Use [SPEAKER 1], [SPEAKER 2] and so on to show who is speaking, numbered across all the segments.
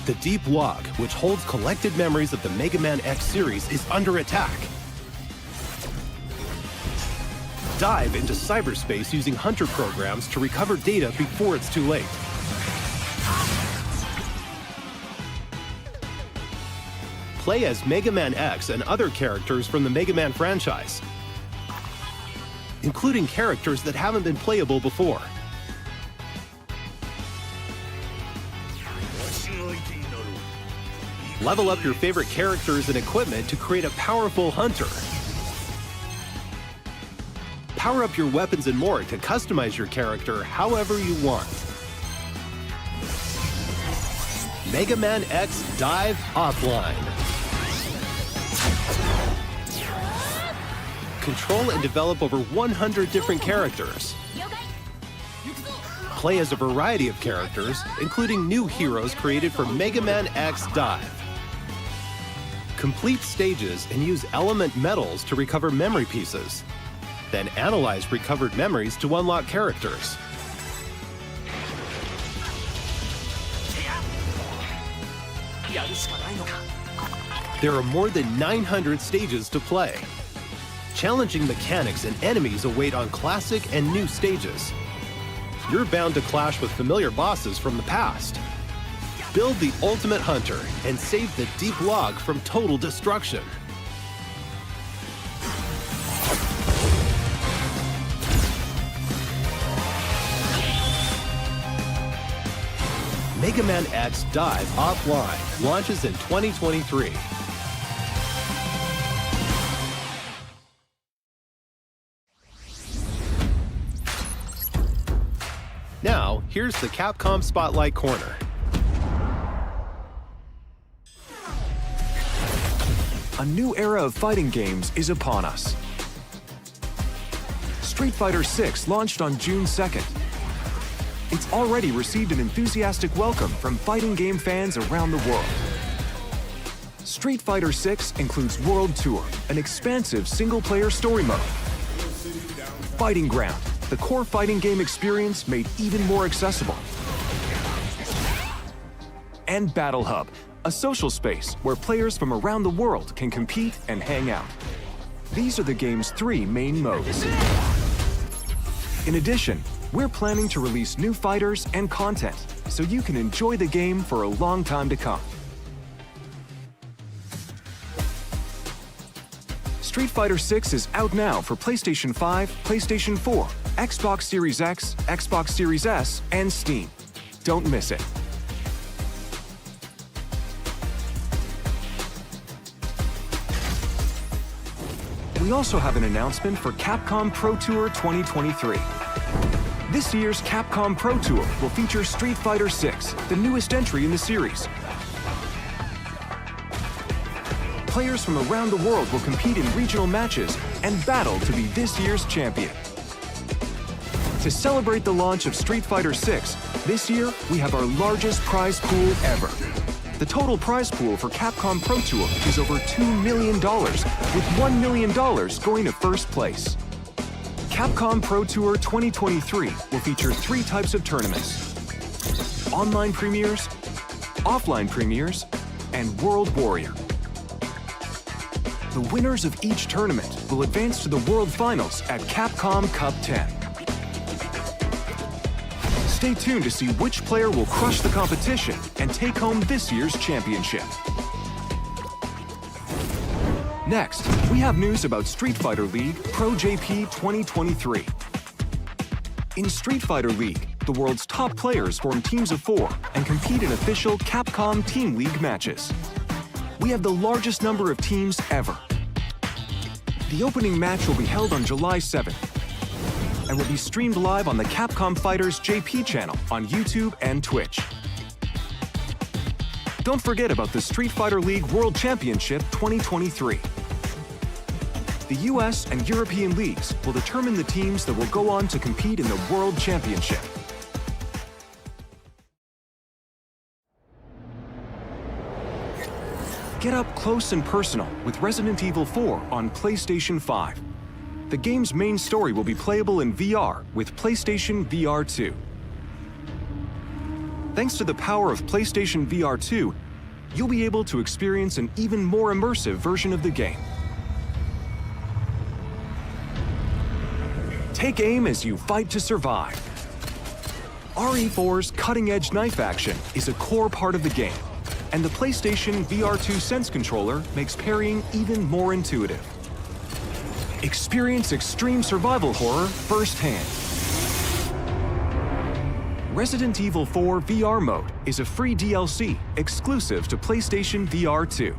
[SPEAKER 1] The deep log, which holds collected memories of the Mega Man X series, is under attack. Dive into cyberspace using hunter programs to recover data before it's too late. Play as Mega Man X and other characters from the Mega Man franchise, including characters that haven't been playable before. Level up your favorite characters and equipment to create a powerful hunter. Power up your weapons and more to customize your character however you want. Mega Man X Dive Offline. Control and develop over 100 different characters. Play as a variety of characters, including new heroes created for Mega Man X Dive. Complete stages and use element medals to recover memory pieces. Then analyze recovered memories to unlock characters. There are more than 900 stages to play. Challenging mechanics and enemies await on classic and new stages. You're bound to clash with familiar bosses from the past. Build the ultimate hunter and save the deep log from total destruction. Mega Man X Dive Offline launches in 2023. Now, here's the Capcom Spotlight Corner.
[SPEAKER 2] A new era of fighting games is upon us. Street Fighter VI launched on June 2nd. It's already received an enthusiastic welcome from fighting game fans around the world. Street Fighter VI includes World Tour, an expansive single-player story mode. Fighting Ground, the core fighting game experience made even more accessible. And Battle Hub, a social space where players from around the world can compete and hang out. These are the game's 3 main modes. In addition, we're planning to release new fighters and content, so you can enjoy the game for a long time to come. Street Fighter VI is out now for PlayStation 5, PlayStation 4, Xbox Series X, Xbox Series S, and Steam. Don't miss it. We also have an announcement for Capcom Pro Tour 2023. This year's Capcom Pro Tour will feature Street Fighter VI, the newest entry in the series. Players from around the world will compete in regional matches and battle to be this year's champion. To celebrate the launch of Street Fighter VI, this year we have our largest prize pool ever. The total prize pool for Capcom Pro Tour is over $2 million, with $1 million going to first place. Capcom Pro Tour 2023 will feature 3 types of tournaments: online premieres, offline premieres, and World Warrior. The winners of each tournament will advance to the World Finals at Capcom Cup 10. Stay tuned to see which player will crush the competition and take home this year's championship. Next, we have news about Street Fighter League Pro JP 2023. In Street Fighter League, the world's top players form teams of 4 and compete in official Capcom Team League matches. We have the largest number of teams ever. The opening match will be held on July 7th and will be streamed live on the Capcom Fighters JP channel on YouTube and Twitch. Don't forget about the Street Fighter League World Championship 2023. The US and European leagues will determine the teams that will go on to compete in the World Championship. Get up close and personal with Resident Evil 4 on PlayStation 5. The game's main story will be playable in VR with PlayStation VR 2. Thanks to the power of PlayStation VR 2, you'll be able to experience an even more immersive version of the game. Take aim as you fight to survive. RE4's cutting-edge knife action is a core part of the game, and the PlayStation VR 2 Sense controller makes parrying even more intuitive. Experience extreme survival horror firsthand. Resident Evil 4 VR mode is a free DLC exclusive to PlayStation VR 2.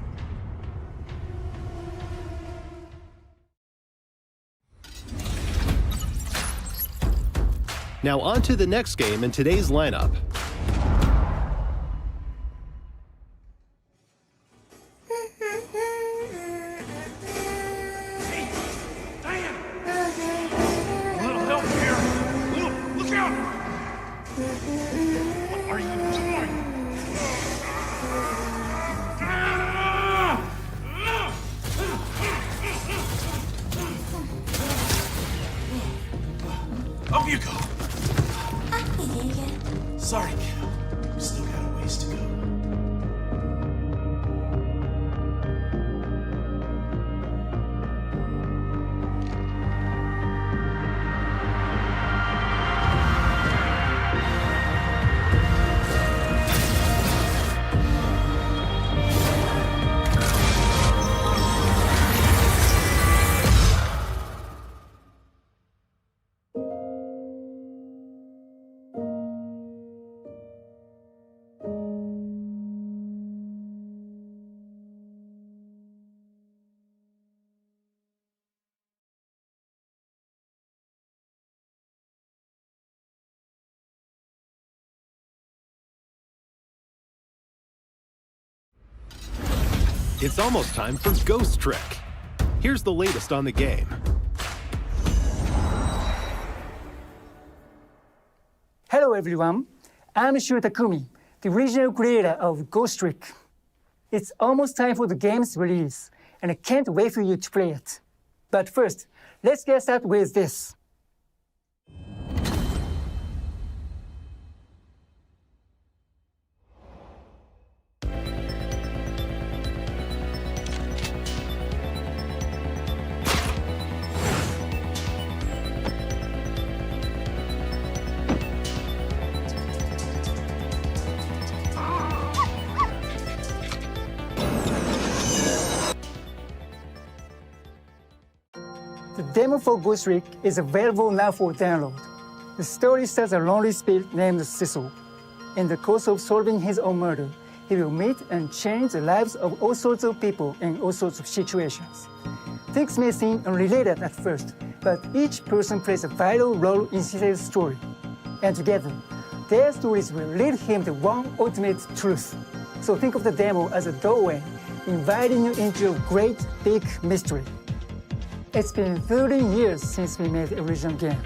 [SPEAKER 1] Now on to the next game in today's lineup.
[SPEAKER 3] Up you go! Sorry, kid. Still got a ways to go.
[SPEAKER 1] It's almost time for Ghost Trick. Here's the latest on the game.
[SPEAKER 4] Hello everyone, I'm Shu Takumi, the original creator of Ghost Trick. It's almost time for the game's release, and I can't wait for you to play it. But first, let's get started with this. The demo for Ghost Trick is available now for download. The story stars a lonely spirit named Cecil. In the course of solving his own murder, he will meet and change the lives of all sorts of people in all sorts of situations. Things may seem unrelated at first, but each person plays a vital role in Cecil's story. And together, their stories will lead him to one ultimate truth. So think of the demo as a doorway, inviting you into a great big mystery. It's been 13 years since we made the original game.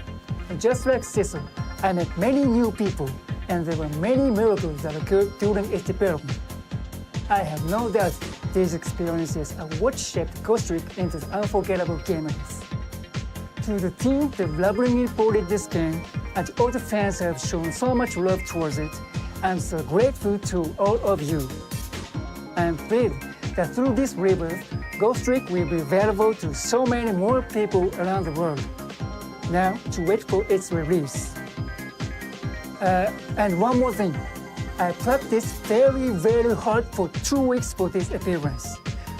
[SPEAKER 4] And just like Cecil, I met many new people, and there were many miracles that occurred during its development. I have no doubt these experiences are what shaped Ghost Trick into the unforgettable game it is. To the team that lovingly ported this game, and all the fans who have shown so much love towards it, I'm so grateful to all of you. I'm thrilled that through this rebirth, Ghost Trick will be available to so many more people around the world. Now, to wait for its release. And one more thing. I practiced very, very hard for 2 weeks for this appearance.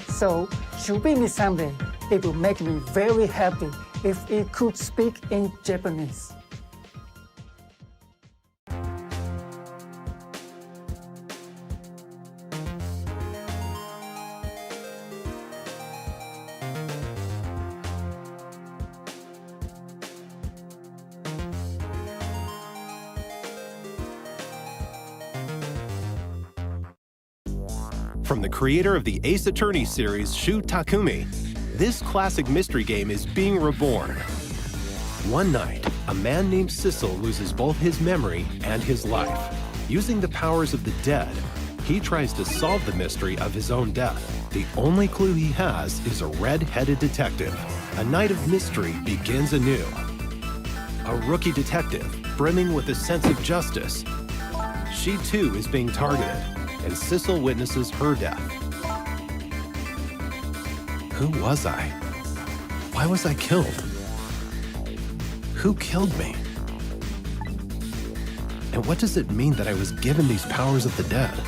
[SPEAKER 4] So, should we meet someday, it will make me very happy if it could speak in Japanese.
[SPEAKER 1] From the creator of the Ace Attorney series, Shu Takumi, this classic mystery game is being reborn. One night, a man named Cecil loses both his memory and his life. Using the powers of the dead, he tries to solve the mystery of his own death. The only clue he has is a red-headed detective. A night of mystery begins anew. A rookie detective, brimming with a sense of justice, She too is being targeted, and Sissel witnesses her death. Who was I? Why was I killed? Who killed me? And what does it mean that I was given these powers of the dead?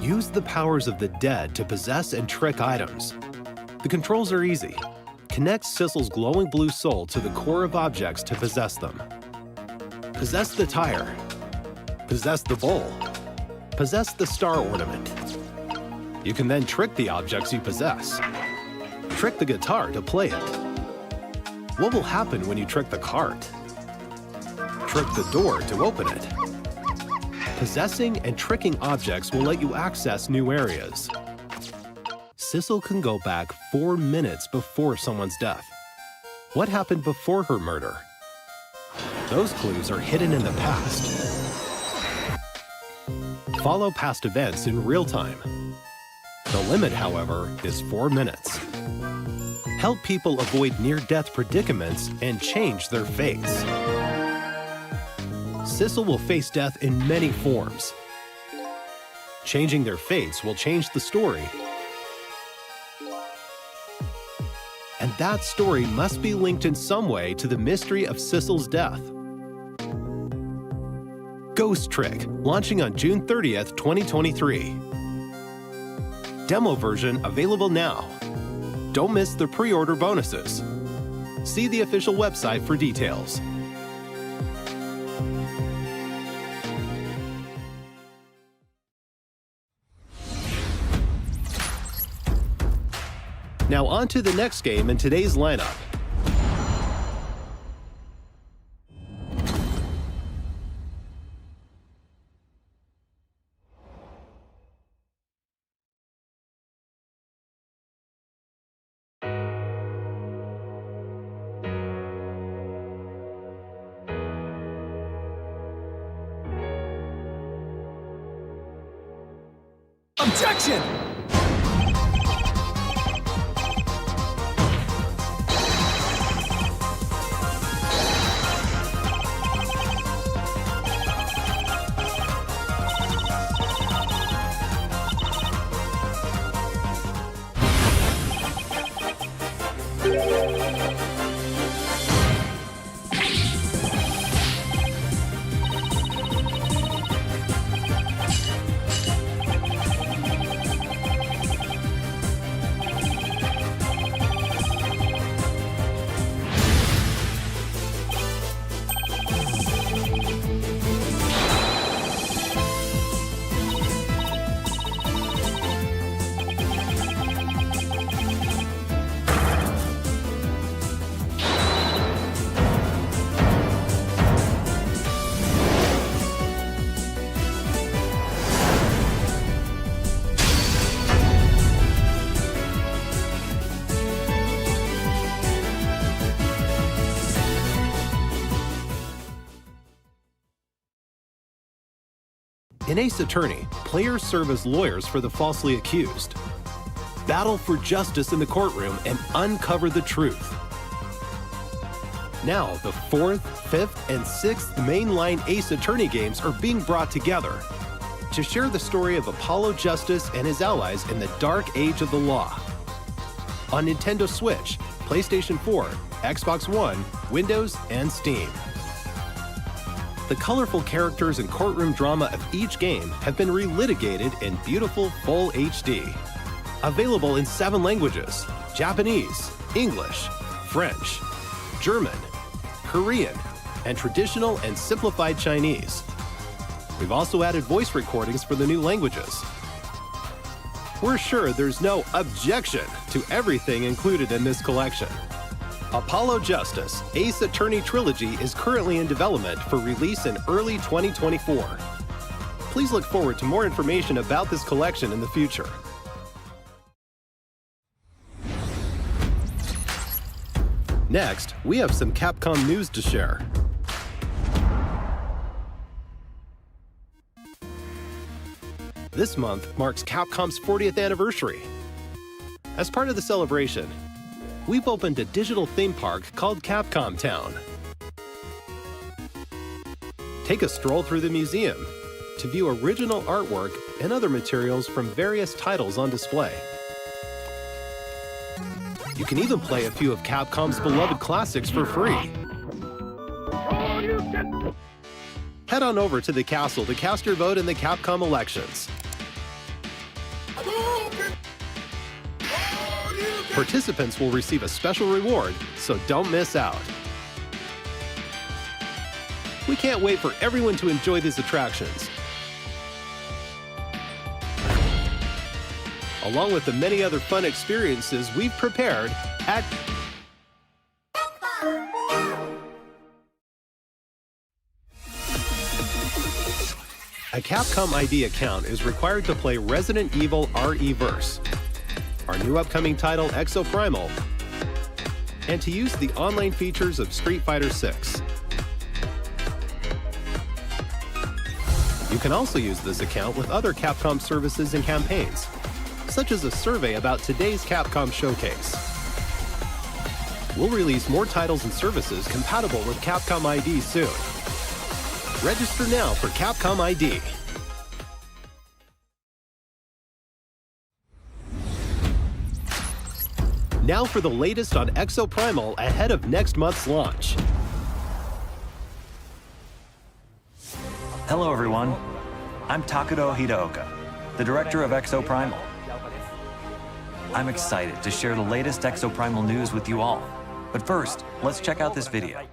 [SPEAKER 1] Use the powers of the dead to possess and trick items. The controls are easy. Connect Sissel's glowing blue soul to the core of objects to possess them. Possess the tire. Possess the bowl. Possess the star ornament. You can then trick the objects you possess. Trick the guitar to play it. What will happen when you trick the cart? Trick the door to open it. Possessing and tricking objects will let you access new areas. Sissel can go back 4 minutes before someone's death. What happened before her murder? Those clues are hidden in the past. Follow past events in real time. The limit, however, is 4 minutes. Help people avoid near-death predicaments and change their fates. Sissel will face death in many forms. Changing their fates will change the story. And that story must be linked in some way to the mystery of Sissel's death. Ghost Trick, launching on June 30th, 2023. Demo version available now. Don't miss the pre-order bonuses. See the official website for details. Now on to the next game in today's lineup.
[SPEAKER 3] Objection!
[SPEAKER 1] In Ace Attorney, players serve as lawyers for the falsely accused. Battle for justice in the courtroom and uncover the truth. Now, the 4th, 5th, and 6th mainline Ace Attorney games are being brought together to share the story of Apollo Justice and his allies in the dark age of the law. On Nintendo Switch, PlayStation 4, Xbox One, Windows, and Steam. The colorful characters and courtroom drama of each game have been relitigated in beautiful full HD. Available in 7 languages: Japanese, English, French, German, Korean, and traditional and simplified Chinese. We've also added voice recordings for the new languages. We're sure there's no objection to everything included in this collection. Apollo Justice Ace Attorney Trilogy is currently in development for release in early 2024. Please look forward to more information about this collection in the future. Next, we have some Capcom news to share. This month marks Capcom's 40th anniversary. As part of the celebration, we've opened a digital theme park called Capcom Town. Take a stroll through the museum to view original artwork and other materials from various titles on display. You can even play a few of Capcom's beloved classics for free. Head on over to the castle to cast your vote in the Capcom elections. Participants will receive a special reward, so don't miss out. We can't wait for everyone to enjoy these attractions, along with the many other fun experiences we've prepared at A Capcom ID account is required to play Resident Evil RE-Verse, our new upcoming title Exoprimal, and to use the online features of Street Fighter 6. You can also use this account with other Capcom services and campaigns, such as a survey about today's Capcom showcase. We'll release more titles and services compatible with Capcom ID soon. Register now for Capcom ID. Now for the latest on Exoprimal ahead of next month's launch.
[SPEAKER 5] Hello everyone, I'm Takudo Hideoka, the director of Exoprimal. I'm excited to share the latest Exoprimal news with you all. But first, let's check out this video.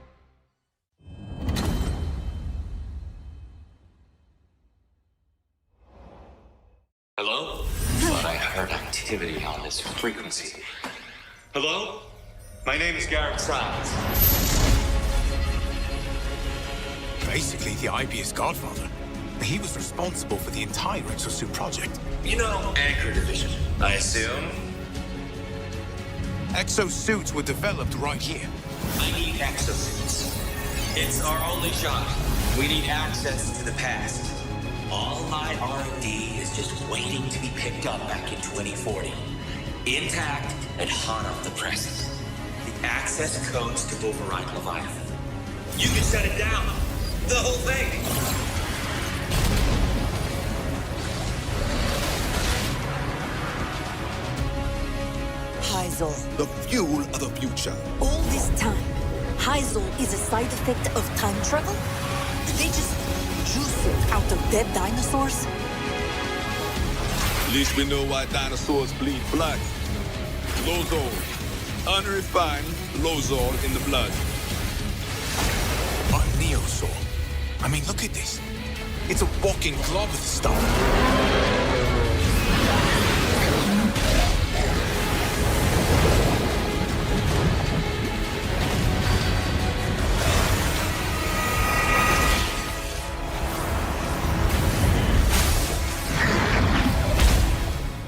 [SPEAKER 6] Hello? Thought I heard activity on this frequency. Hello? My name is Garrett Sides.
[SPEAKER 3] Basically, the IB's godfather. He was responsible for the entire Exosuit project.
[SPEAKER 6] You know, Anchor Division, I assume?
[SPEAKER 3] Exosuits were developed right here.
[SPEAKER 6] I need exosuits. It's our only shot. We need access to the past. All my R&D is just waiting to be picked up back in 2040. Intact and hot off the presses. The access codes to override Leviathan. You can shut it down. The whole thing.
[SPEAKER 7] Heisel.
[SPEAKER 8] The fuel of the future.
[SPEAKER 7] All this time, Heisel is a side effect of time travel? Did they just juice it out of dead dinosaurs?
[SPEAKER 8] At least we know why dinosaurs bleed blood. Lozol. Unrefined Lozol in the blood.
[SPEAKER 3] A Neosaur. I mean, look at this. It's a walking glob of stuff.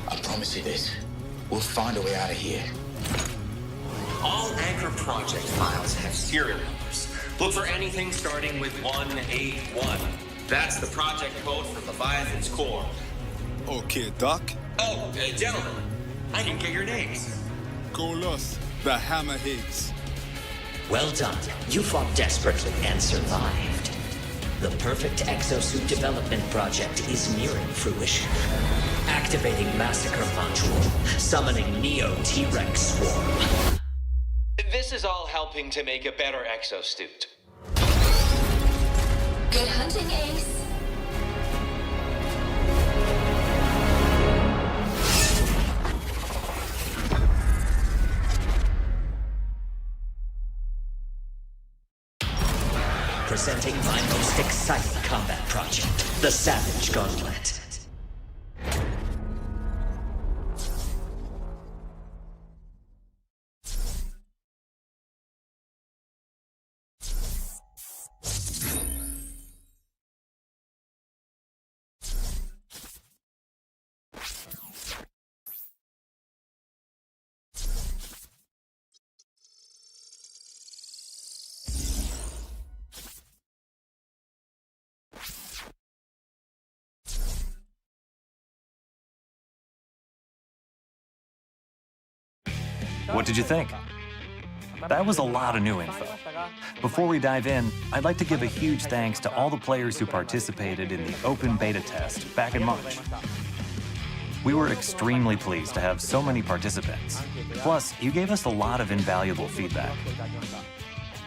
[SPEAKER 6] I promise you this. We'll find a way out of here. All Anchor project files have serial numbers. Look for anything starting with 181. That's the project code for Leviathan's core.
[SPEAKER 8] Okay, Doc.
[SPEAKER 6] Oh, gentlemen, I didn't get your names.
[SPEAKER 8] Golos, the Hammerheads.
[SPEAKER 9] Well done. You fought desperately and survived. The perfect exosuit development project is nearing fruition. Activating Massacre Module, summoning Neo T-Rex Swarm.
[SPEAKER 6] This is all helping to make a better exosuit.
[SPEAKER 10] Good hunting, Ace.
[SPEAKER 9] Presenting my most exciting combat project, the Savage Gauntlet.
[SPEAKER 5] What did you think? That was a lot of new info. Before we dive in, I'd like to give a huge thanks to all the players who participated in the open beta test back in March. We were extremely pleased to have so many participants. Plus, you gave us a lot of invaluable feedback.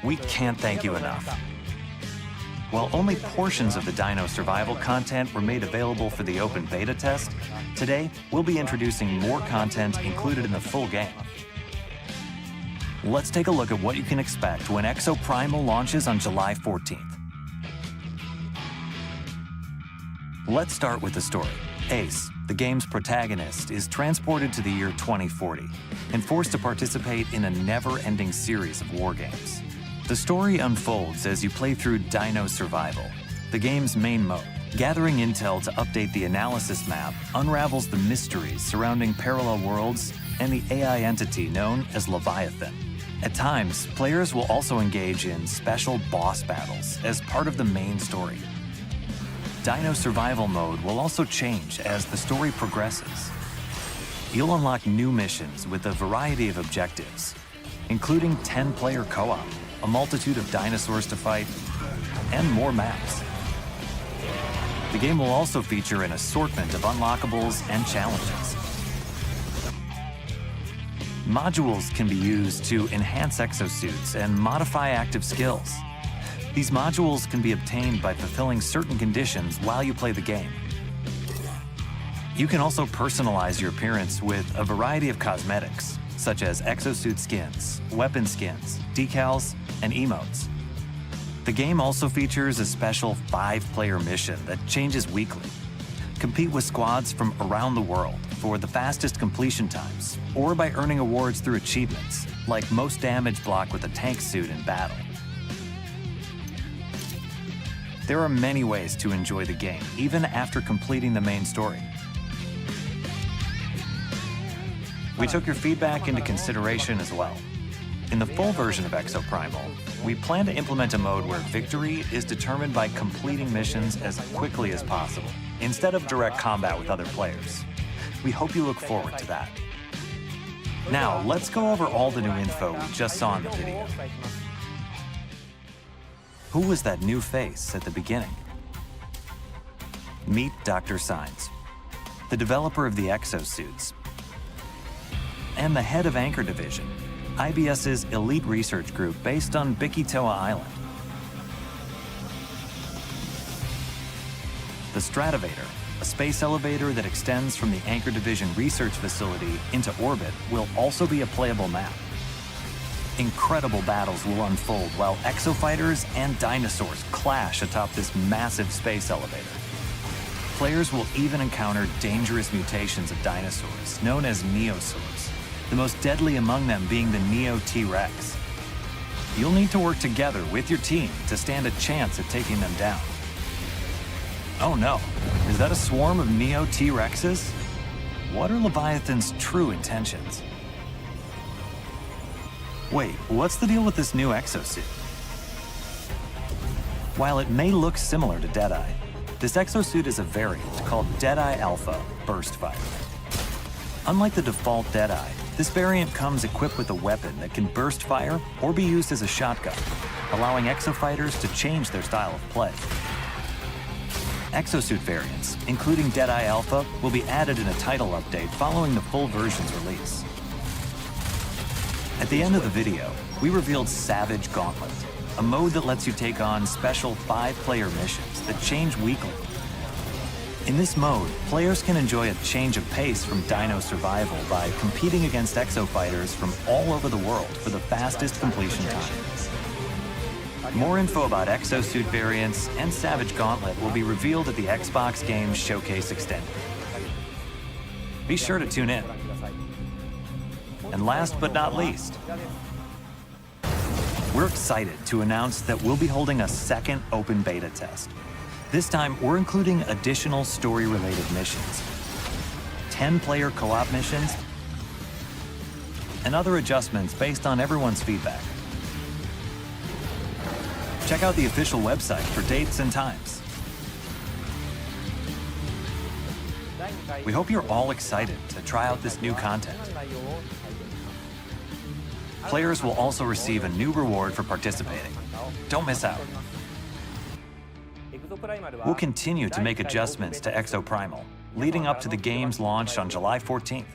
[SPEAKER 5] We can't thank you enough. While only portions of the Dino Survival content were made available for the open beta test, today we'll be introducing more content included in the full game. Let's take a look at what you can expect when Exoprimal launches on July 14th. Let's start with the story. Ace, the game's protagonist, is transported to the year 2040 and forced to participate in a never-ending series of war games. The story unfolds as you play through Dino Survival, the game's main mode. Gathering intel to update the analysis map unravels the mysteries surrounding parallel worlds and the AI entity known as Leviathan. At times, players will also engage in special boss battles as part of the main story. Dino Survival mode will also change as the story progresses. You'll unlock new missions with a variety of objectives, including 10-player co-op, a multitude of dinosaurs to fight, and more maps. The game will also feature an assortment of unlockables and challenges. Modules can be used to enhance exosuits and modify active skills. These modules can be obtained by fulfilling certain conditions while you play the game. You can also personalize your appearance with a variety of cosmetics, such as exosuit skins, weapon skins, decals, and emotes. The game also features a special 5-player mission that changes weekly. Compete with squads from around the world for the fastest completion times, or by earning awards through achievements, like most damage blocked with a tank suit in battle. There are many ways to enjoy the game, even after completing the main story. We took your feedback into consideration as well. In the full version of Exoprimal, we plan to implement a mode where victory is determined by completing missions as quickly as possible, instead of direct combat with other players. We hope you look forward to that. Now, let's go over all the new info we just saw in the video. Who was that new face at the beginning? Meet Dr. Signs, the developer of the exosuits, and the head of Anchor Division, IBS's elite research group based on Bikitoa Island. The Stratovator, a space elevator that extends from the Anchor Division research facility into orbit, will also be a playable map. Incredible battles will unfold while exofighters and dinosaurs clash atop this massive space elevator. Players will even encounter dangerous mutations of dinosaurs, known as neosaurs, the most deadly among them being the Neo T-Rex. You'll need to work together with your team to stand a chance at taking them down. Oh no, is that a swarm of Neo T-Rexes? What are Leviathan's true intentions? Wait, what's the deal with this new exosuit? While it may look similar to Deadeye, this exosuit is a variant called Deadeye Alpha Burst Fire. Unlike the default Deadeye, this variant comes equipped with a weapon that can burst fire or be used as a shotgun, allowing exofighters to change their style of play. Exosuit variants, including Deadeye Alpha, will be added in a title update following the full version's release. At the end of the video, we revealed Savage Gauntlet, a mode that lets you take on special 5-player missions that change weekly. In this mode, players can enjoy a change of pace from Dino Survival by competing against exofighters from all over the world for the fastest completion time. More info about exosuit variants and Savage Gauntlet will be revealed at the Xbox Games Showcase Extended. Be sure to tune in. And last but not least, we're excited to announce that we'll be holding a second open beta test. This time, we're including additional story-related missions, 10-player co-op missions, and other adjustments based on everyone's feedback. Check out the official website for dates and times. We hope you're all excited to try out this new content. Players will also receive a new reward for participating. Don't miss out. We'll continue to make adjustments to Exoprimal, leading up to the game's launch on July 14th.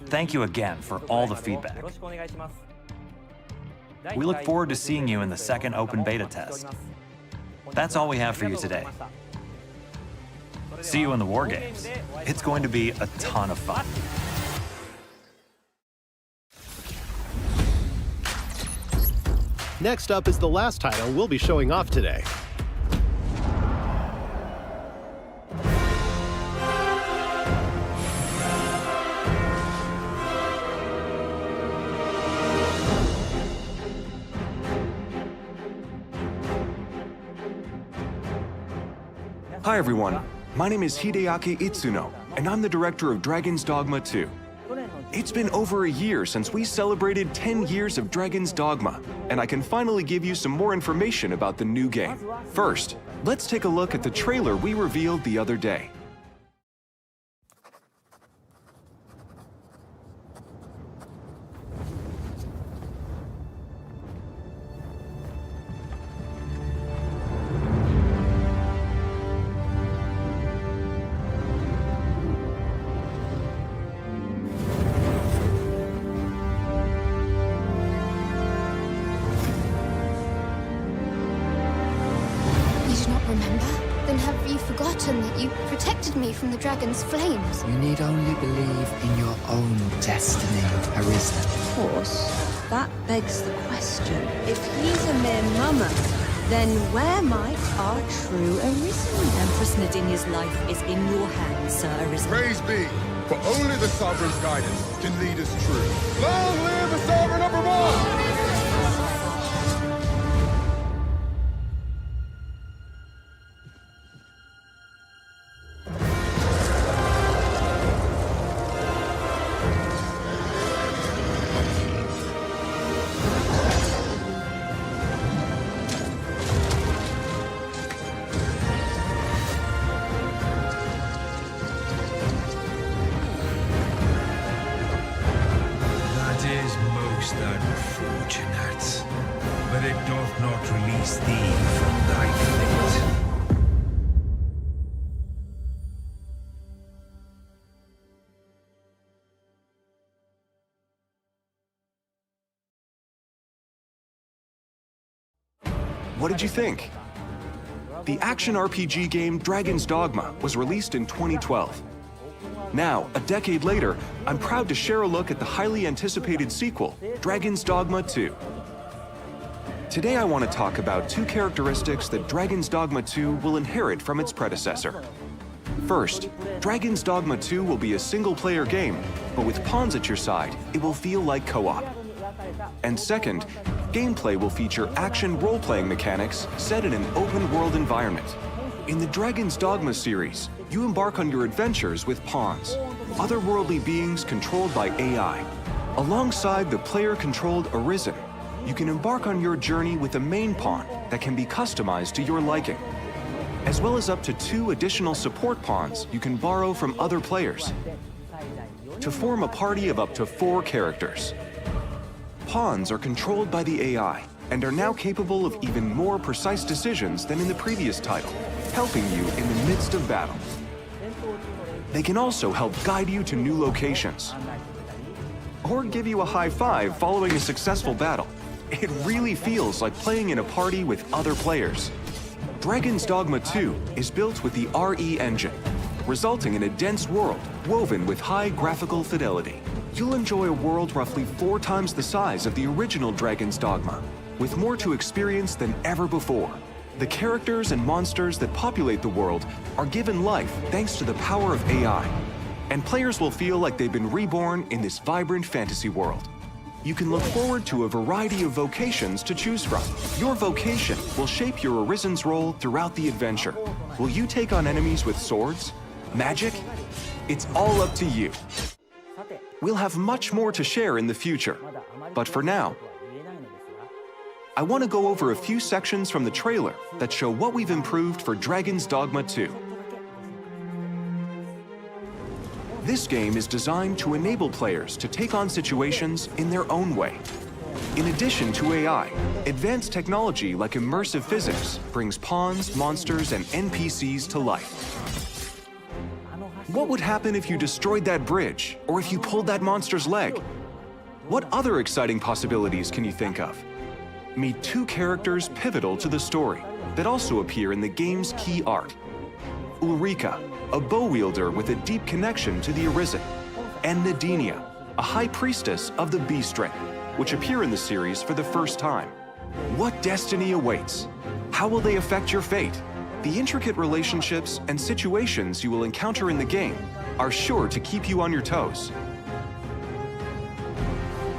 [SPEAKER 5] Thank you again for all the feedback. We look forward to seeing you in the second open beta test. That's all we have for you today. See you in the War Games. It's going to be a ton of fun.
[SPEAKER 1] Next up is the last title we'll be showing off today.
[SPEAKER 2] Hi everyone, my name is Hideaki Itsuno, and I'm the director of Dragon's Dogma 2. It's been over a year since we celebrated 10 years of Dragon's Dogma, and I can finally give you some more information about the new game. First, let's take a look at the trailer we revealed the other day.
[SPEAKER 10] That you protected me from the dragon's flames.
[SPEAKER 11] You need only believe in your own destiny, Arisen.
[SPEAKER 12] Of course, that begs the question. If he's a mere mummer, then where might our true Arisen?
[SPEAKER 7] Empress Nadinia's life is in your hands, Sir Arisen.
[SPEAKER 13] Praise be, for only the Sovereign's guidance can lead us true. Long live the Sovereign of Vermont!
[SPEAKER 14] But it doth not release thee from thy fate.
[SPEAKER 2] What did you think? The action RPG game Dragon's Dogma was released in 2012. Now, a decade later, I'm proud to share a look at the highly anticipated sequel, Dragon's Dogma 2. Today I want to talk about two characteristics that Dragon's Dogma 2 will inherit from its predecessor. First, Dragon's Dogma 2 will be a single-player game, but with pawns at your side, it will feel like co-op. And second, gameplay will feature action role-playing mechanics set in an open-world environment. In the Dragon's Dogma series, you embark on your adventures with pawns, otherworldly beings controlled by AI. Alongside the player-controlled Arisen, you can embark on your journey with a main pawn that can be customized to your liking, as well as up to 2 additional support pawns you can borrow from other players, to form a party of up to 4 characters. Pawns are controlled by the AI and are now capable of even more precise decisions than in the previous title, helping you in the midst of battle. They can also help guide you to new locations, or give you a high five following a successful battle. It really feels like playing in a party with other players. Dragon's Dogma 2 is built with the RE engine, resulting in a dense world woven with high graphical fidelity. You'll enjoy a world roughly 4 times the size of the original Dragon's Dogma, with more to experience than ever before. The characters and monsters that populate the world are given life thanks to the power of AI, and players will feel like they've been reborn in this vibrant fantasy world. You can look forward to a variety of vocations to choose from. Your vocation will shape your Arisen's role throughout the adventure. Will you take on enemies with swords? Magic? It's all up to you. We'll have much more to share in the future, but for now, I want to go over a few sections from the trailer that show what we've improved for Dragon's Dogma 2. This game is designed to enable players to take on situations in their own way. In addition to AI, advanced technology like immersive physics brings pawns, monsters, and NPCs to life. What would happen if you destroyed that bridge, or if you pulled that monster's leg? What other exciting possibilities can you think of? Meet two characters pivotal to the story that also appear in the game's key art. Ulrika, a bow wielder with a deep connection to the Arisen, and Nadinia, a high priestess of the Beast Ring, which appear in the series for the first time. What destiny awaits? How will they affect your fate? The intricate relationships and situations you will encounter in the game are sure to keep you on your toes.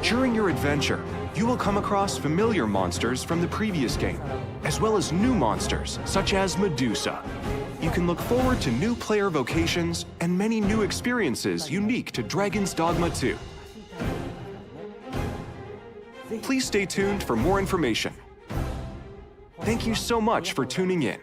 [SPEAKER 2] During your adventure, you will come across familiar monsters from the previous game, as well as new monsters such as Medusa. You can look forward to new player vocations and many new experiences unique to Dragon's Dogma 2. Please stay tuned for more information. Thank you so much for tuning in.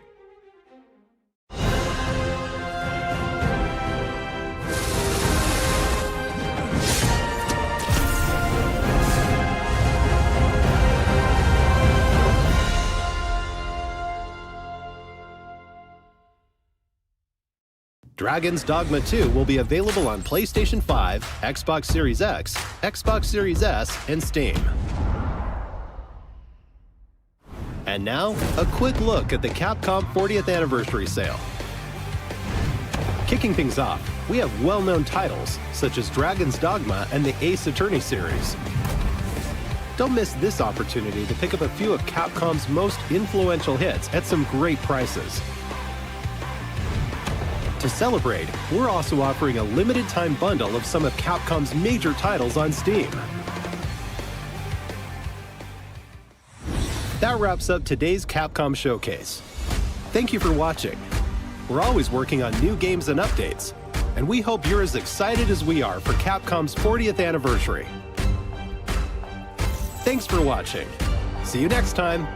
[SPEAKER 1] Dragon's Dogma 2 will be available on PlayStation 5, Xbox Series X, Xbox Series S, and Steam. And now, a quick look at the Capcom 40th Anniversary Sale. Kicking things off, we have well-known titles, such as Dragon's Dogma and the Ace Attorney series. Don't miss this opportunity to pick up a few of Capcom's most influential hits at some great prices. To celebrate, we're also offering a limited-time bundle of some of Capcom's major titles on Steam. That wraps up today's Capcom Showcase. Thank you for watching. We're always working on new games and updates, and we hope you're as excited as we are for Capcom's 40th anniversary. Thanks for watching. See you next time.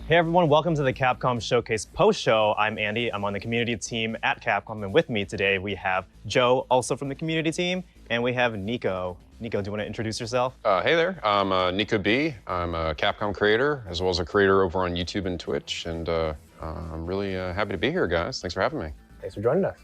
[SPEAKER 15] Hey everyone, welcome to the Capcom Showcase post-show. I'm Andy, I'm on the community team at Capcom, and with me today we have Joe, also from the community team, and we have Nico. Nico, do you want to introduce yourself?
[SPEAKER 16] Hey there, I'm Nico B. I'm a Capcom creator, as well as a creator over on YouTube and Twitch, and I'm really happy to be here, guys. Thanks for having me.
[SPEAKER 17] Thanks for joining us.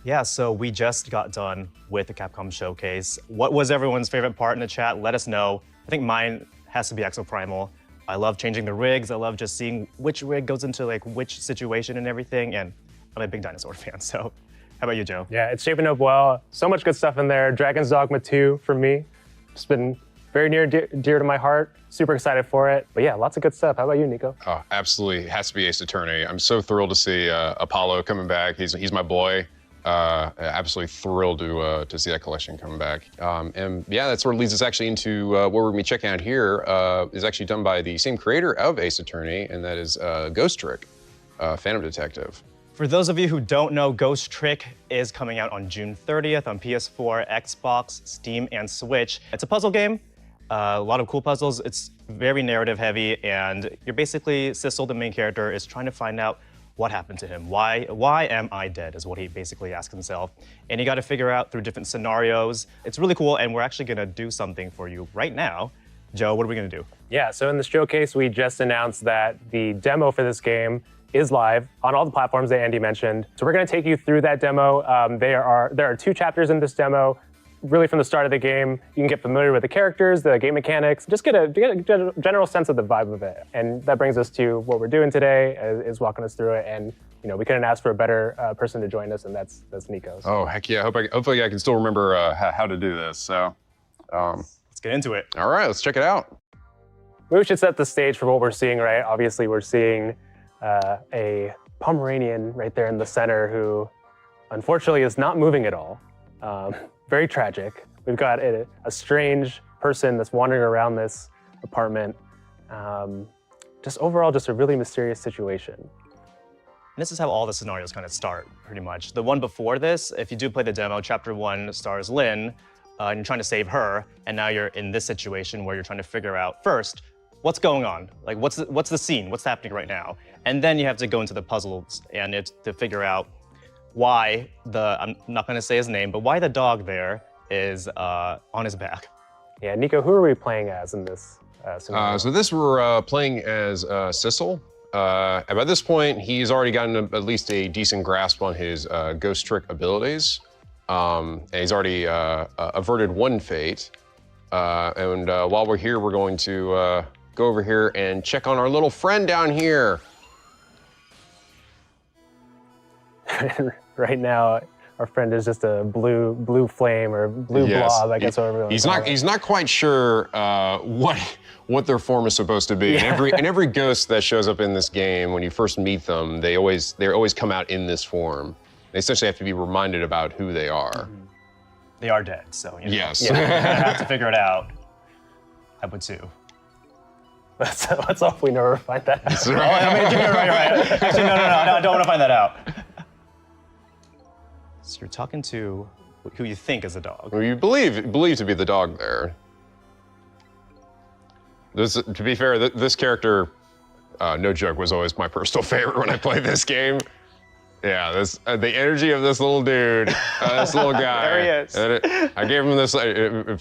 [SPEAKER 15] Yeah, so we just got done with the Capcom Showcase. What was everyone's favorite part in the chat? Let us know. I think mine has to be Exoprimal. I love changing the rigs. I love just seeing which rig goes into like which situation and everything. And I'm a big dinosaur fan. So how about you, Joe?
[SPEAKER 17] Yeah, it's shaping up well. So much good stuff in there. Dragon's Dogma 2 for me. It's been very near dear to my heart. Super excited for it. But yeah, lots of good stuff. How about you, Nico?
[SPEAKER 16] Oh, absolutely. It has to be Ace Attorney. I'm so thrilled to see Apollo coming back. He's my boy. Absolutely thrilled to see that collection coming back. And yeah, that sort of leads us actually into what we're gonna be checking out here is actually done by the same creator of Ace Attorney, and that is Ghost Trick, Phantom Detective.
[SPEAKER 15] For those of you who don't know, Ghost Trick is coming out on June 30th on PS4, Xbox, Steam, and Switch. It's a puzzle game, a lot of cool puzzles. It's very narrative heavy, and you're basically, Sissel, the main character, is trying to find out what happened to him? Why am I dead is what he basically asks himself. And you got to figure out through different scenarios. It's really cool, and we're actually gonna do something for you right now. Joe, what are we gonna do?
[SPEAKER 17] Yeah, so in the showcase, we just announced that the demo for this game is live on all the platforms that Andy mentioned. So we're gonna take you through that demo. There are 2 chapters in this demo. Really from the start of the game, you can get familiar with the characters, the game mechanics, just get a general sense of the vibe of it. And that brings us to what we're doing today, is walking us through it. And you know, we couldn't ask for a better person to join us, and that's Nico. So.
[SPEAKER 16] Oh, heck yeah, hopefully I can still remember how to do this. So
[SPEAKER 15] let's get into it.
[SPEAKER 16] All right, let's check it out.
[SPEAKER 17] We should set the stage for what we're seeing, right? Obviously, we're seeing a Pomeranian right there in the center who unfortunately is not moving at all. Very tragic. We've got a strange person that's wandering around this apartment. Just overall, just a really mysterious situation.
[SPEAKER 15] And this is how all the scenarios kind of start, pretty much. The one before this, if you do play the demo, Chapter 1 stars Lynn, and you're trying to save her, and now you're in this situation where you're trying to figure out first, what's going on? Like, what's the scene? What's happening right now? And then you have to go into the puzzles and it's to figure out why I'm not gonna say his name, but why the dog there is on his back.
[SPEAKER 17] Yeah, Nico, who are we playing as in this scenario?
[SPEAKER 16] So this we're playing as SIGELO. And by this point, he's already gotten at least a decent grasp on his ghost trick abilities. And he's already averted one fate. And while we're here, we're going to go over here and check on our little friend down here.
[SPEAKER 17] Right now, our friend is just a blue flame or blue blob, I guess.
[SPEAKER 16] He's not quite sure what their form is supposed to be. Yeah. And every ghost that shows up in this game, when you first meet them, they always come out in this form. They essentially have to be reminded about who they are.
[SPEAKER 15] Mm-hmm. They are dead, so you know.
[SPEAKER 16] Yes.
[SPEAKER 15] You have to figure it out. I would too.
[SPEAKER 17] Let's hope we never find that out.
[SPEAKER 15] Right. I mean, you're right. Actually, no, I don't want to find that out. So you're talking to who you think is a dog.
[SPEAKER 16] Who you believe to be the dog there. To be fair, this character, no joke, was always my personal favorite when I played this game. Yeah, the energy of this little dude, this little guy.
[SPEAKER 15] There he is.
[SPEAKER 16] I gave him this,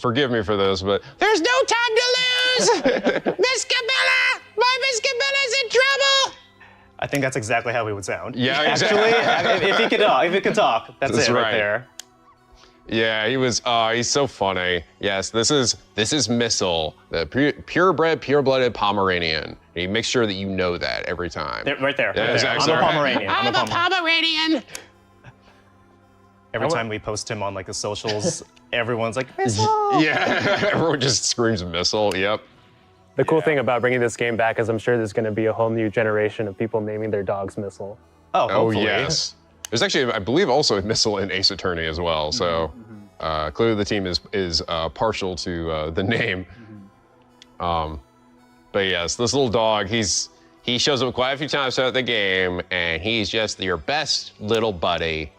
[SPEAKER 16] forgive me for this, but there's no time to lose! Miss Cabela! My Miss Cabela's in trouble!
[SPEAKER 15] I think that's exactly how he would sound.
[SPEAKER 16] Yeah, exactly.
[SPEAKER 15] Actually, if he could talk, that's it right there.
[SPEAKER 16] Yeah, he's so funny. Yes, this is Missile, the purebred, pure-blooded Pomeranian. He makes sure that you know that every time.
[SPEAKER 15] Right there.
[SPEAKER 16] Yeah,
[SPEAKER 15] I'm a Pomeranian.
[SPEAKER 16] I'm a Pomeranian.
[SPEAKER 15] Every time we post him on like the socials, everyone's like, Missile!
[SPEAKER 16] Yeah, everyone just screams Missile, yep.
[SPEAKER 17] The cool thing about bringing this game back is I'm sure there's going to be a whole new generation of people naming their dogs Missile.
[SPEAKER 15] Oh, hopefully.
[SPEAKER 16] Yes. There's actually, I believe, also a Missile in Ace Attorney as well. So clearly the team is partial to the name. But yes, this little dog, he shows up quite a few times throughout the game, and he's just your best little buddy.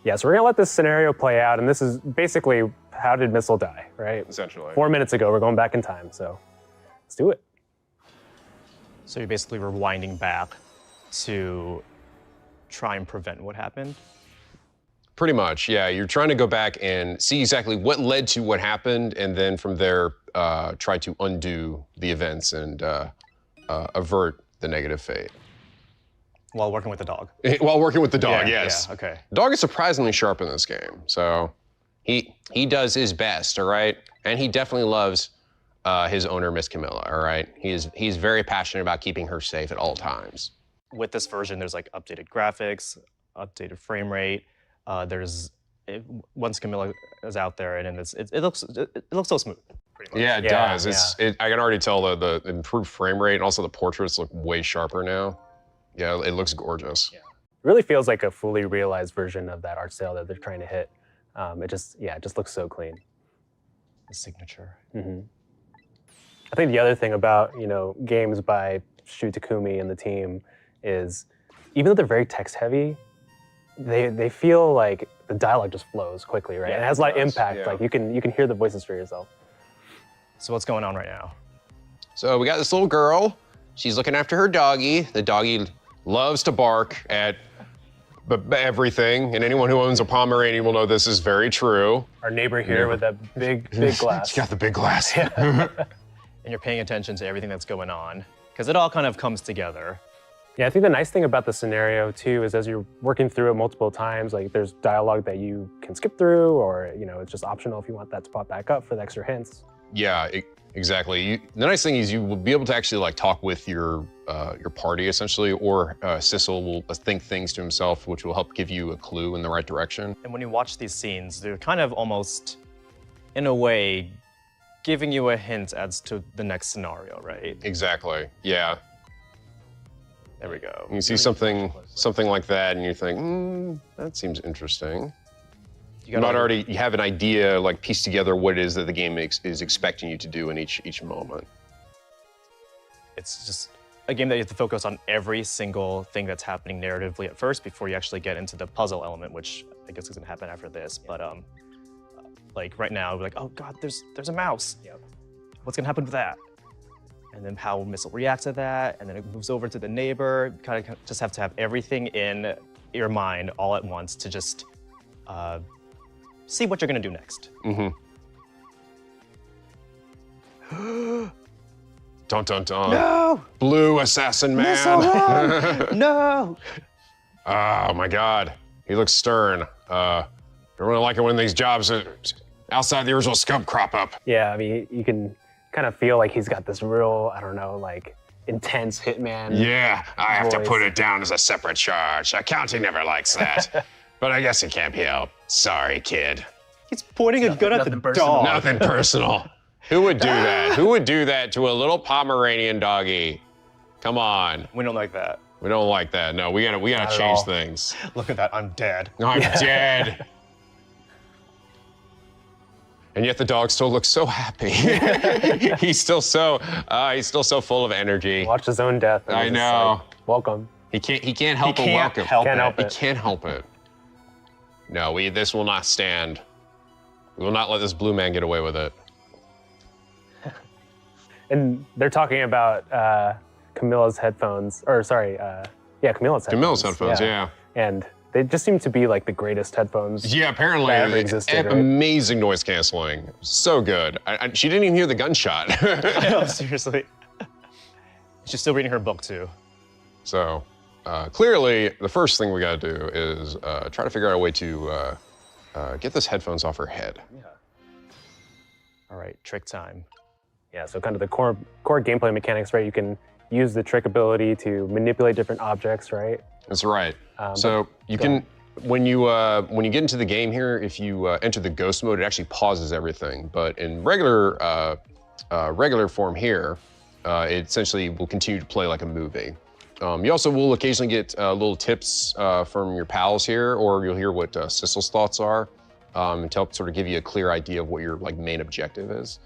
[SPEAKER 17] Yeah, so we're gonna let this scenario play out, and this is basically how did Missile die, right?
[SPEAKER 16] Essentially.
[SPEAKER 17] 4 minutes ago, we're going back in time, so let's do it.
[SPEAKER 15] So you're basically rewinding back to try and prevent what happened?
[SPEAKER 16] Pretty much, yeah. You're trying to go back and see exactly what led to what happened, and then from there, try to undo the events and avert the negative fate.
[SPEAKER 15] While working with the dog?
[SPEAKER 16] While working with the dog, yes.
[SPEAKER 15] Yeah, okay.
[SPEAKER 16] The dog is surprisingly sharp in this game, so he does his best, all right? And he definitely loves his owner, Miss Camilla, all right? He's very passionate about keeping her safe at all times.
[SPEAKER 15] With this version, there's like updated graphics, updated frame rate. Once Camilla is out there, and it looks so smooth. Pretty much.
[SPEAKER 16] Yeah, it does. I can already tell the improved frame rate, and also the portraits look way sharper now. Yeah, it looks gorgeous. Yeah.
[SPEAKER 17] It really feels like a fully realized version of that art style that they're trying to hit. It just looks so clean.
[SPEAKER 15] The signature.
[SPEAKER 17] Mm-hmm. I think the other thing about games by Shu Takumi and the team is, even though they're very text heavy, they feel like the dialogue just flows quickly, right?
[SPEAKER 15] Yeah,
[SPEAKER 17] and it has a lot of impact.
[SPEAKER 16] Yeah.
[SPEAKER 17] Like you can hear the voices for yourself.
[SPEAKER 15] So what's going on right now?
[SPEAKER 16] So we got this little girl. She's looking after her doggie. The doggie loves to bark at everything, and anyone who owns a Pomeranian will know this is very true.
[SPEAKER 17] Our neighbor here with that big glass.
[SPEAKER 16] She's got the big glass.
[SPEAKER 15] And you're paying attention to everything that's going on, because it all kind of comes together.
[SPEAKER 17] Yeah, I think the nice thing about the scenario too is as you're working through it multiple times, like there's dialogue that you can skip through, or it's just optional if you want that to pop back up for the extra hints.
[SPEAKER 16] Yeah, exactly. The nice thing is you will be able to actually like talk with your party essentially, or SIGELO will think things to himself, which will help give you a clue in the right direction.
[SPEAKER 15] And when you watch these scenes, they're kind of almost, in a way, giving you a hint as to the next scenario, right?
[SPEAKER 16] Exactly. Yeah.
[SPEAKER 15] There we go.
[SPEAKER 16] You see something like that, and you think, that seems interesting. You have an idea, like piece together what it is that the game is expecting you to do in each moment.
[SPEAKER 15] It's just a game that you have to focus on every single thing that's happening narratively at first before you actually get into the puzzle element, which I guess is gonna happen after this. But like right now, we're like, oh God, there's a mouse. What's gonna happen with that? And then how missile reacts to that, and then it moves over to the neighbor. You kind of just have to have everything in your mind all at once to just see what you're gonna do next.
[SPEAKER 16] Dun dun dun.
[SPEAKER 15] No!
[SPEAKER 16] Blue assassin man.
[SPEAKER 15] Missile run! No!
[SPEAKER 16] Oh my God, he looks stern. Don't really like it when these jobs outside the original scope crop up.
[SPEAKER 17] Yeah, I mean, you can kind of feel like he's got this real, I don't know, like intense hitman.
[SPEAKER 16] Yeah, I have to
[SPEAKER 17] voice.
[SPEAKER 16] put it down as a separate charge. Accounting never likes that. But I guess it can't be helped. Sorry, kid.
[SPEAKER 15] He's pointing a gun at the dog.
[SPEAKER 16] Nothing personal. Who would do that? Who would do that to a little Pomeranian doggy? Come on.
[SPEAKER 15] We don't like that.
[SPEAKER 16] We don't like that. No, we gotta
[SPEAKER 15] Not at
[SPEAKER 16] change
[SPEAKER 15] all.
[SPEAKER 16] things.
[SPEAKER 15] Look at that, I'm dead.
[SPEAKER 16] I'm dead. And yet the dog still looks so happy. he's still so full of energy.
[SPEAKER 17] Watch his own death. and
[SPEAKER 16] I
[SPEAKER 17] he's just
[SPEAKER 16] know.
[SPEAKER 17] like, welcome.
[SPEAKER 16] He can't help but welcome.
[SPEAKER 17] Can't help
[SPEAKER 16] He
[SPEAKER 17] it.
[SPEAKER 16] can't help it. No, this will not stand. We will not let this blue man get away with it.
[SPEAKER 17] And they're talking about Camilla's headphones, or sorry, Camilla's headphones.
[SPEAKER 16] Camilla's headphones, yeah.
[SPEAKER 17] And they just seem to be like the greatest headphones.
[SPEAKER 16] Yeah, apparently
[SPEAKER 17] that ever existed, right?
[SPEAKER 16] amazing noise canceling. So good. She didn't even hear the gunshot.
[SPEAKER 15] No, seriously. She's still reading her book too.
[SPEAKER 16] So clearly, the first thing we gotta do is try to figure out a way to get this headphones off her head.
[SPEAKER 15] Yeah. All right, trick time.
[SPEAKER 17] Yeah, so kind of the core gameplay mechanics, right? You can use the trick ability to manipulate different objects, right?
[SPEAKER 16] That's right. So you can, when you get into the game here, if you enter the ghost mode, it actually pauses everything. But in regular form here, it essentially will continue to play like a movie. You also will occasionally get little tips from your pals here, or you'll hear what Sissel's thoughts are, to help sort of give you a clear idea of what your main objective is.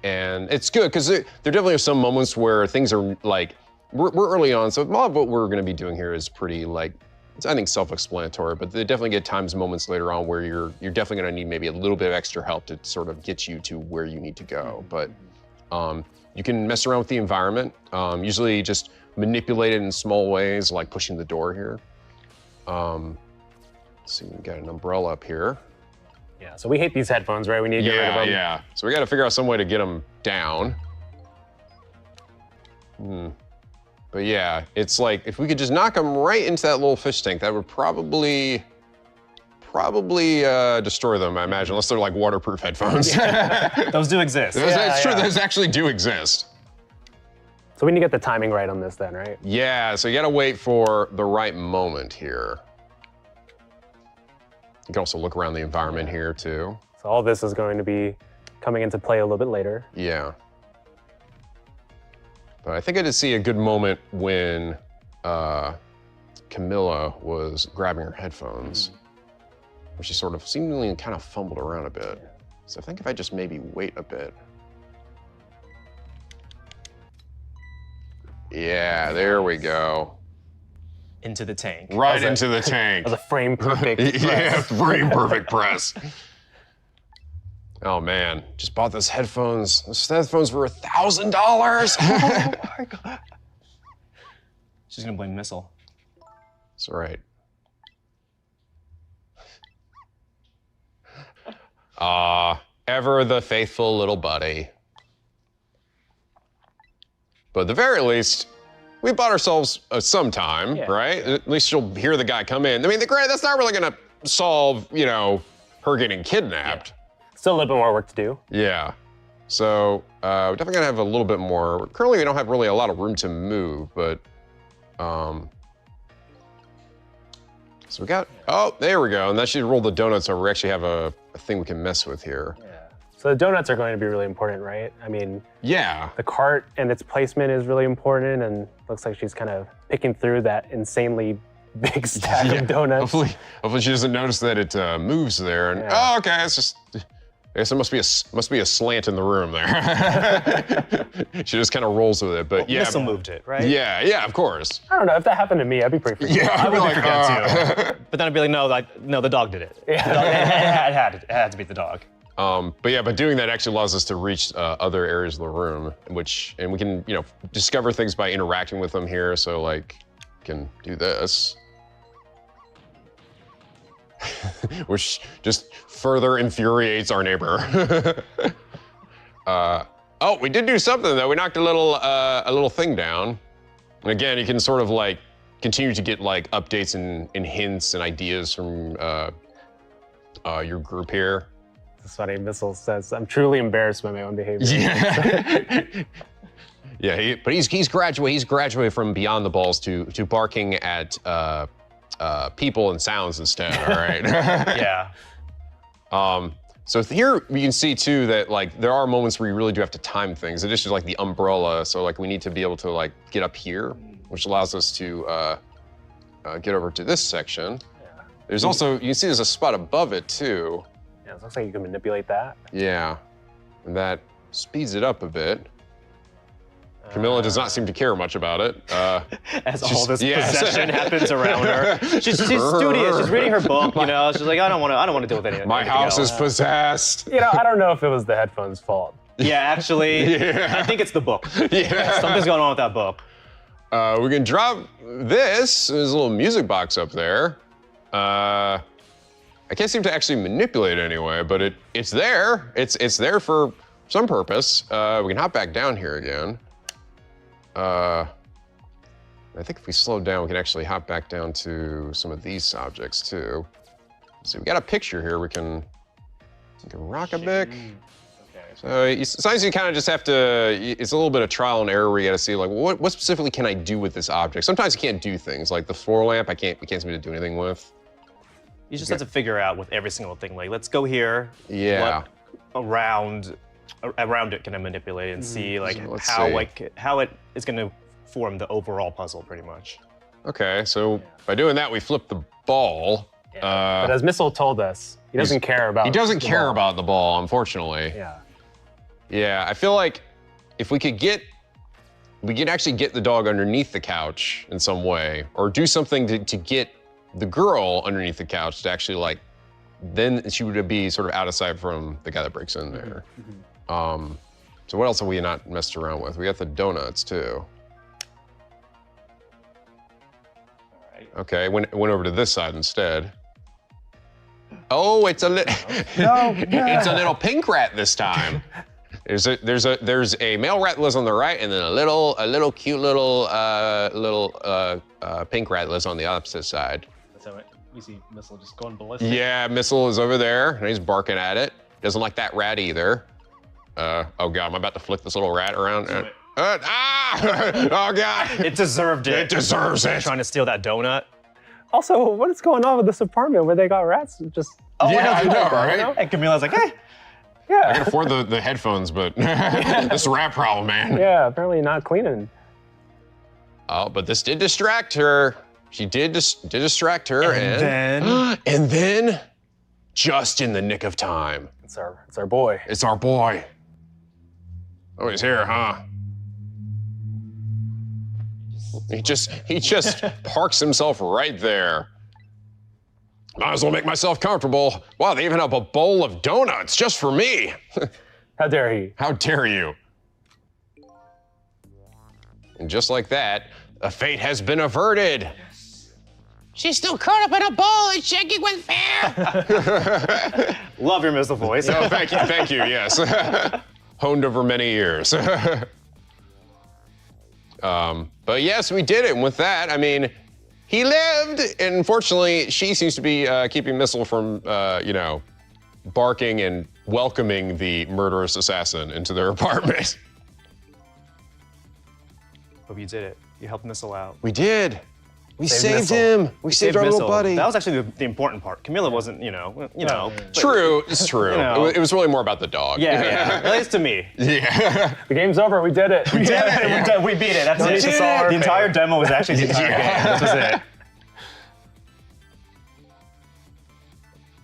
[SPEAKER 16] And it's good because there definitely are some moments where things are like, we're early on, so a lot of what we're gonna be doing here is pretty it's I think self-explanatory, but there definitely get moments later on where you're definitely gonna need maybe a little bit of extra help to sort of get you to where you need to go. But you can mess around with the environment, usually just manipulate it in small ways, like pushing the door here. Let's see, we got an umbrella up here.
[SPEAKER 17] Yeah, so we hate these headphones, right? We need to get rid of them.
[SPEAKER 16] Yeah. So we got to figure out some way to get them down. But yeah, it's like if we could just knock them right into that little fish tank, that would probably destroy them, I imagine, unless they're like waterproof headphones.
[SPEAKER 15] Those do exist.
[SPEAKER 16] That's true. Those actually do exist.
[SPEAKER 17] So we need to get the timing right on this then, right?
[SPEAKER 16] Yeah. So you got to wait for the right moment here. You can also look around the environment here too.
[SPEAKER 17] So all this is going to be coming into play a little bit later.
[SPEAKER 16] Yeah. But I think I did see a good moment when Camilla was grabbing her headphones, where she sort of seemingly kind of fumbled around a bit. So I think if I just maybe wait a bit. Yeah, there we go.
[SPEAKER 15] Into the tank.
[SPEAKER 16] Right into the tank.
[SPEAKER 17] That was a frame perfect press.
[SPEAKER 16] Yeah, frame perfect press. Oh man, just bought those headphones. Those headphones were $1,000.
[SPEAKER 15] Oh my God. She's gonna blame Missile.
[SPEAKER 16] That's right. Ever the faithful little buddy. But at the very least, we bought ourselves some time, right? At least she'll hear the guy come in. I mean, that's not really gonna solve, her getting kidnapped.
[SPEAKER 17] Still a little bit more work to do.
[SPEAKER 16] Yeah. So we're definitely gonna have a little bit more. Currently, we don't have really a lot of room to move, but so we got, oh, there we go. And that should roll the donuts over. We actually have a thing we can mess with here.
[SPEAKER 17] Yeah. So the donuts are going to be really important, right? I mean,
[SPEAKER 16] yeah.
[SPEAKER 17] The cart and its placement is really important, and looks like she's kind of picking through that insanely big stack of donuts.
[SPEAKER 16] Hopefully she doesn't notice that it moves there. And oh, okay, it's just I guess there must be a slant in the room there. She just kind of rolls with it, but yeah.
[SPEAKER 15] Missile moved it, right?
[SPEAKER 16] Yeah, of course.
[SPEAKER 17] I don't know, if that happened to me, I'd be pretty freaked out.
[SPEAKER 15] I would be freaked out too. But then I'd be like, no, the dog did it. Yeah. It had to be the dog.
[SPEAKER 16] But doing that actually allows us to reach other areas of the room, and we can, discover things by interacting with them here. So like, we can do this. Which just further infuriates our neighbor. Oh, we did do something though. We knocked a little thing down. And again, you can sort of like continue to get like updates and hints and ideas from your group here.
[SPEAKER 17] That's funny. Missile says, "I'm truly embarrassed by my own behavior."
[SPEAKER 16] Yeah. Yeah, but he's graduated from beyond the balls to barking at people and sounds instead, all right?
[SPEAKER 15] Yeah.
[SPEAKER 16] So here you can see too that like there are moments where you really do have to time things. This is like the umbrella, so like we need to be able to like get up here, which allows us to get over to this section.
[SPEAKER 17] Yeah.
[SPEAKER 16] There's also, you can see there's a spot above it too.
[SPEAKER 17] Yeah, it looks like you can manipulate that.
[SPEAKER 16] Yeah, and that speeds it up a bit. Camilla does not seem to care much about it.
[SPEAKER 15] As all this possession happens around her. She's studious. She's reading her book, you know. She's like, I don't want to deal with anything.
[SPEAKER 16] My house is possessed.
[SPEAKER 17] You know, I don't know if it was the headphones' fault.
[SPEAKER 15] Yeah, actually, I think it's the book.
[SPEAKER 16] Yeah.
[SPEAKER 15] Something's going on with that book.
[SPEAKER 16] We can drop this. There's a little music box up there. I can't seem to actually manipulate it anyway, but it's there. It's there for some purpose. We can hop back down here again. I think if we slow down, we can actually hop back down to some of these objects too. So we got a picture here. We can rock a bit. So sometimes you kind of just have to, it's a little bit of trial and error where you got to see like, what specifically can I do with this object? Sometimes you can't do things. Like the floor lamp, we can't seem to do anything with.
[SPEAKER 15] You just have to figure out with every single thing, like, let's go here.
[SPEAKER 16] Yeah.
[SPEAKER 15] What around it can I manipulate and see like how it is going to form the overall puzzle pretty much.
[SPEAKER 16] Okay, so by doing that, we flip the ball.
[SPEAKER 17] But as Missile told us, he doesn't care about
[SPEAKER 16] about the ball, unfortunately.
[SPEAKER 17] Yeah.
[SPEAKER 16] Yeah, I feel like if we could actually get the dog underneath the couch in some way, or do something to get the girl underneath the couch to actually like, then she would be sort of out of sight from the guy that breaks in there. So what else have we not messed around with? We got the donuts too.
[SPEAKER 15] All right.
[SPEAKER 16] Okay, went over to this side instead. Oh, it's a it's a little pink rat this time. There's a male rat that lives on the right, and then a little cute little pink rat that lives on the opposite side.
[SPEAKER 18] That's how we see Missile just going ballistic.
[SPEAKER 16] Yeah, Missile is over there, and he's barking at it. Doesn't like that rat either. Oh God, I'm about to flick this little rat around. Oh God!
[SPEAKER 15] It deserved it.
[SPEAKER 16] It deserves it.
[SPEAKER 15] Trying to steal that donut.
[SPEAKER 17] Also, what is going on with this apartment where they got rats just?
[SPEAKER 16] Oh, yeah, I know, right?
[SPEAKER 15] And Camilla's like, hey.
[SPEAKER 17] Yeah.
[SPEAKER 16] I can afford the headphones, but this rat problem, man.
[SPEAKER 17] Yeah, apparently not cleaning.
[SPEAKER 16] Oh, but this did distract her. She did distract her, and then, just in the nick of time.
[SPEAKER 17] It's our boy.
[SPEAKER 16] It's our boy. Oh, he's here, huh? He just parks himself right there. Might as well make myself comfortable. Wow, they even have a bowl of donuts just for me.
[SPEAKER 17] How dare he?
[SPEAKER 16] How dare you? And just like that, a fate has been averted.
[SPEAKER 19] She's still caught up in a ball and shaking with fear.
[SPEAKER 15] Love your Missile voice.
[SPEAKER 16] Oh, thank you, yes. Honed over many years. But yes, we did it. And with that, I mean, he lived, and unfortunately, she seems to be keeping Missile from, barking and welcoming the murderous assassin into their apartment.
[SPEAKER 15] Hope you did it. You helped Missile out.
[SPEAKER 16] We did. We saved him. We saved our little buddy.
[SPEAKER 15] That was actually the important part. Camilla wasn't, you know.
[SPEAKER 16] True, it's true. It was really more about the dog.
[SPEAKER 15] Yeah. At least to me.
[SPEAKER 16] Yeah.
[SPEAKER 17] The game's over. We did it.
[SPEAKER 15] We did it. We beat it. That's it. The entire demo was actually the entire game. This was it.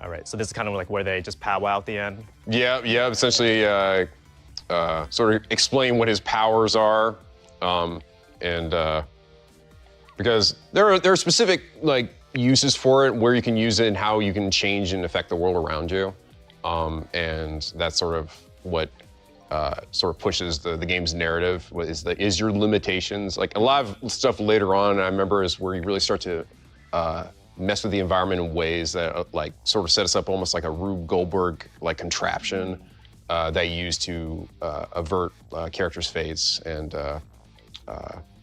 [SPEAKER 15] All right, so this is kind of like where they just powwow at the end?
[SPEAKER 16] Yeah, essentially sort of explain what his powers are. Because there are specific like uses for it, where you can use it and how you can change and affect the world around you. And that's sort of what sort of pushes the game's narrative, is your limitations. Like a lot of stuff later on, I remember, is where you really start to mess with the environment in ways that like sort of set us up almost like a Rube Goldberg like contraption that you use to avert characters' fates and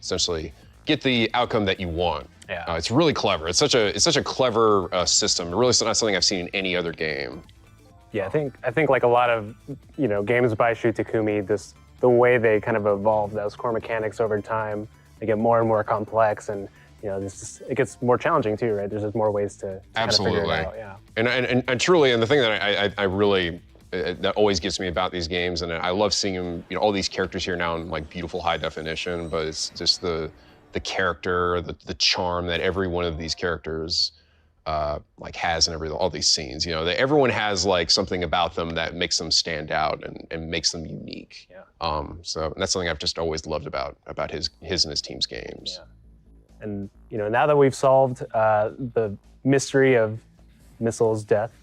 [SPEAKER 16] essentially get the outcome that you want.
[SPEAKER 17] Yeah.
[SPEAKER 16] It's really clever. It's such a clever system. Really not something I've seen in any other game.
[SPEAKER 17] Yeah, I think like a lot of games by Shu Takumi, the way they kind of evolve those core mechanics over time, they get more and more complex, and it gets more challenging too, right? There's just more ways to
[SPEAKER 16] Absolutely.
[SPEAKER 17] Kind of figure it out. Yeah.
[SPEAKER 16] And truly, and the thing that I really that always gets me about these games, and I love seeing them, all these characters here now in like beautiful high definition, but it's just the character, the charm that every one of these characters like has in all these scenes. Everyone has like something about them that makes them stand out and makes them unique.
[SPEAKER 17] Yeah.
[SPEAKER 16] So that's something I've just always loved about his and his team's games.
[SPEAKER 17] Yeah. And now that we've solved the mystery of Missile's death,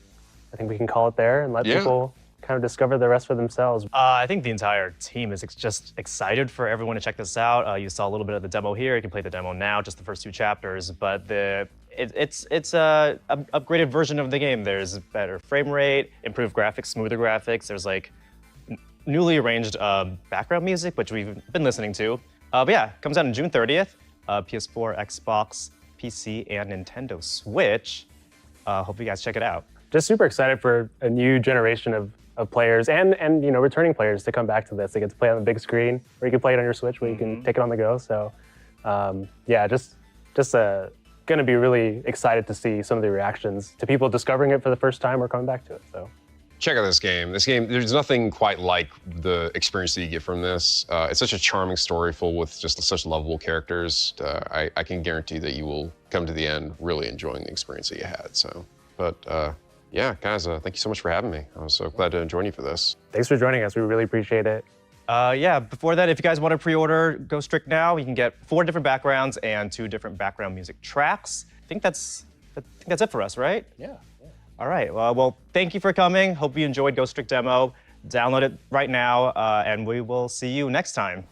[SPEAKER 17] I think we can call it there and let people kind of discover the rest for themselves.
[SPEAKER 15] I think the entire team is just excited for everyone to check this out. You saw a little bit of the demo here. You can play the demo now, just the first 2 chapters. But it's a upgraded version of the game. There's better frame rate, improved graphics, smoother graphics. There's like newly arranged background music, which we've been listening to. But yeah, it comes out on June 30th. PS4, Xbox, PC, and Nintendo Switch. Hope you guys check it out.
[SPEAKER 17] Just super excited for a new generation of players and returning players to come back to this. They get to play on the big screen, or you can play it on your Switch where you can take it on the go. So yeah, just gonna be really excited to see some of the reactions to people discovering it for the first time or coming back to it. So
[SPEAKER 16] check out this game. There's nothing quite like the experience that you get from this. It's such a charming story full with just such lovable characters. I can guarantee that you will come to the end really enjoying the experience that you had. So, but yeah, guys, thank you so much for having me. I was so glad to join you for this.
[SPEAKER 17] Thanks for joining us. We really appreciate it.
[SPEAKER 15] Yeah, before that, if you guys want to pre-order Ghost Trick now, you can get 4 different backgrounds and 2 different background music tracks. I think that's it for us, right?
[SPEAKER 18] Yeah.
[SPEAKER 15] All right, well, thank you for coming. Hope you enjoyed Ghost Trick demo. Download it right now, and we will see you next time.